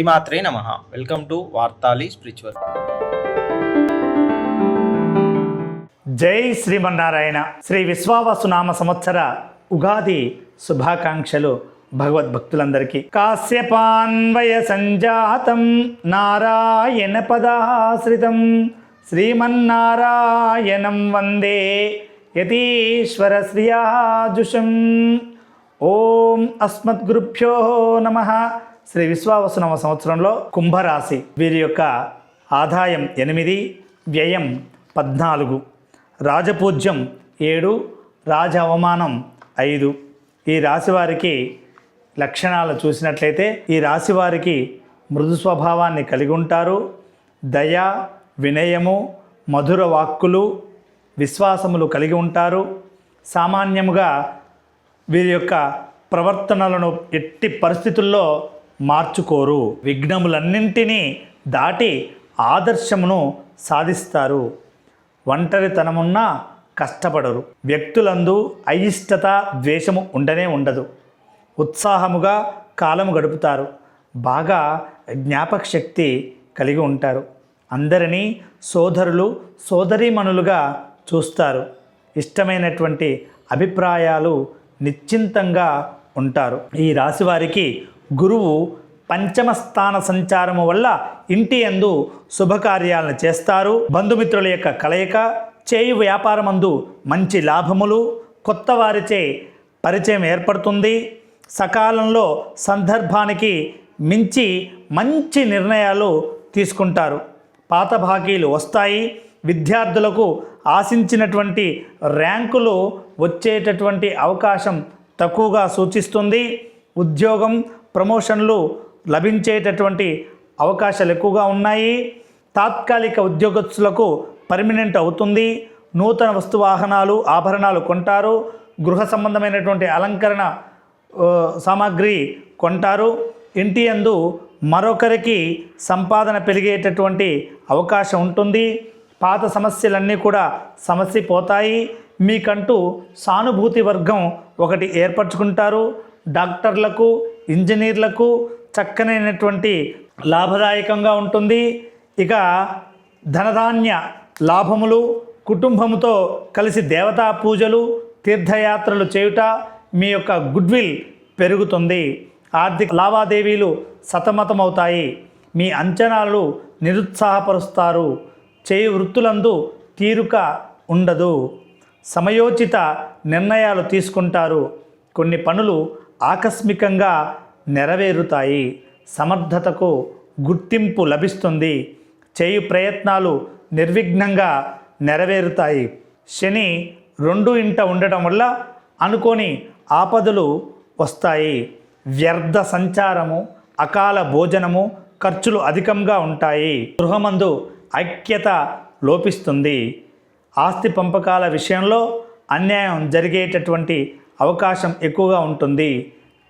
శ్రీమాత్రే నమః. Welcome to Vartali spiritual. జై శ్రీమన్నారాయణ. శ్రీ విశ్వావసునామ సంవత్సర ఉగాది శుభాకాంక్షలు భగవద్భక్తులందరికీ. కాశ్యపాన్వయ సంజాతం నారాయణ పదాశ్రితం శ్రీమన్నారాయణం వందే యతీశ్వర శ్రియాజుషం. ఓం అస్మద్గురుభ్యో నమః. శ్రీ విశ్వావసునామ సంవత్సరంలో కుంభరాశి వీరి యొక్క ఆదాయం 8, వ్యయం 14, రాజపూజ్యం 7, రాజ అవమానం 5. ఈ రాశి వారికి లక్షణాలు చూసినట్లయితే ఈ రాశి వారికి మృదు స్వభావాన్ని కలిగి ఉంటారు. దయ, వినయము, మధుర వాక్కులు, విశ్వాసములు కలిగి ఉంటారు. సామాన్యముగా వీరి యొక్క ప్రవర్తనలను ఎట్టి పరిస్థితుల్లో మార్చుకోరు. విఘ్నములన్నింటినీ దాటి ఆదర్శమును సాధిస్తారు. ఒంటరితనమున్నా కష్టపడరు. వ్యక్తులందు అయిష్టత, ద్వేషము ఉండనే ఉండదు. ఉత్సాహముగా కాలము గడుపుతారు. బాగా జ్ఞాపక శక్తి కలిగి ఉంటారు. అందరినీ సోదరులు, సోదరీమణులుగా చూస్తారు. ఇష్టమైనటువంటి అభిప్రాయాలు నిశ్చింతంగా ఉంటారు. ఈ రాశి వారికి గురువు పంచమ స్థాన సంచారము వల్ల ఇంటి యందు శుభకార్యాలను చేస్తారు. బంధుమిత్రుల యొక్క కలయిక, చేయు వ్యాపారమందు మంచి లాభములు, కొత్త వారిచే పరిచయం ఏర్పడుతుంది. సకాలంలో సందర్భానికి మించి మంచి నిర్ణయాలు తీసుకుంటారు. పాత బాకీలు వస్తాయి. విద్యార్థులకు ఆశించినటువంటి ర్యాంకులు వచ్చేటటువంటి అవకాశం తక్కువగా సూచిస్తుంది. ఉద్యోగం, ప్రమోషన్లు లభించేటటువంటి అవకాశాలు ఎక్కువగా ఉన్నాయి. తాత్కాలిక ఉద్యోగస్తులకు పర్మనెంట్ అవుతుంది. నూతన వస్తువాహనాలు, ఆభరణాలు కొంటారు. గృహ సంబంధమైనటువంటి అలంకరణ సామాగ్రి కొంటారు. ఇంటి యందు మరొకరికి సంపాదన పెరిగేటటువంటి అవకాశం ఉంటుంది. పాత సమస్యలన్నీ కూడా సమసిపోతాయి. మీకంటూ సానుభూతి వర్గం ఒకటి ఏర్పరచుకుంటారు. డాక్టర్లకు, ఇంజనీర్లకు చక్కనైనటువంటి లాభదాయకంగా ఉంటుంది. ఇక ధనధాన్య లాభములు, కుటుంబముతో కలిసి దేవతా పూజలు, తీర్థయాత్రలు చేయుట మీ యొక్క గుడ్విల్ పెరుగుతుంది. ఆర్థిక లావాదేవీలు సతమతమవుతాయి. మీ అంచనాలు నిరుత్సాహపరుస్తారు. చేయి వృత్తులందు తీరుక ఉండదు. సమయోచిత నిర్ణయాలు తీసుకుంటారు. కొన్ని పనులు ఆకస్మికంగా నెరవేరుతాయి. సమర్థతకు గుర్తింపు లభిస్తుంది. చేయు ప్రయత్నాలు నిర్విఘ్నంగా నెరవేరుతాయి. శని 2 ఇంట ఉండటం వల్ల అనుకోని ఆపదలు వస్తాయి. వ్యర్థ సంచారము, అకాల భోజనము, ఖర్చులు అధికంగా ఉంటాయి. గృహమందు ఐక్యత లోపిస్తుంది. ఆస్తి పంపకాల విషయంలో అన్యాయం జరిగేటటువంటి అవకాశం ఎక్కువగా ఉంటుంది.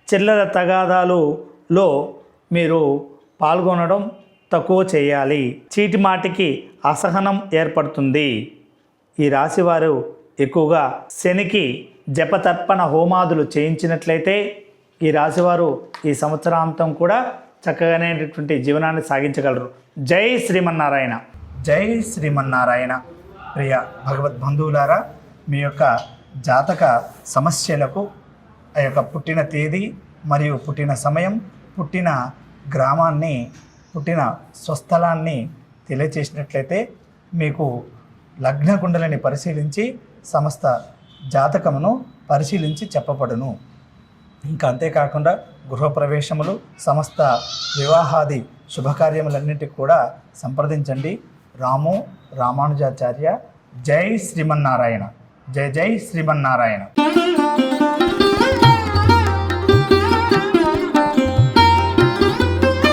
చిల్లర తగాదాలలో మీరు పాల్గొనడం తక్కువ చేయాలి. చీటిమాటికి అసహనం ఏర్పడుతుంది. ఈ రాశివారు ఎక్కువగా శనికి జపతర్పణ హోమాదులు చేయించినట్లయితే ఈ రాశివారు ఈ సంవత్సరాంతం కూడా చక్కగానేటువంటి జీవనాన్ని సాగించగలరు. జై శ్రీమన్నారాయణ. జై శ్రీమన్నారాయణ. ప్రియ భగవద్బంధువులారా, మీ యొక్క జాతక సమస్యలకు ఆ యొక్క పుట్టిన తేదీ మరియు పుట్టిన సమయం, పుట్టిన గ్రామాన్ని, పుట్టిన స్వస్థలాన్ని తెలియచేసినట్లయితే మీకు లగ్న కుండలిని పరిశీలించి సమస్త జాతకమును పరిశీలించి చెప్పబడును. ఇంకా అంతేకాకుండా గృహప్రవేశములు, సమస్త వివాహాది శుభకార్యములన్నింటికి కూడా సంప్రదించండి. రాము రామానుజాచార్య. జై శ్రీమన్నారాయణ. జై జై శ్రీమన్నారాయణ.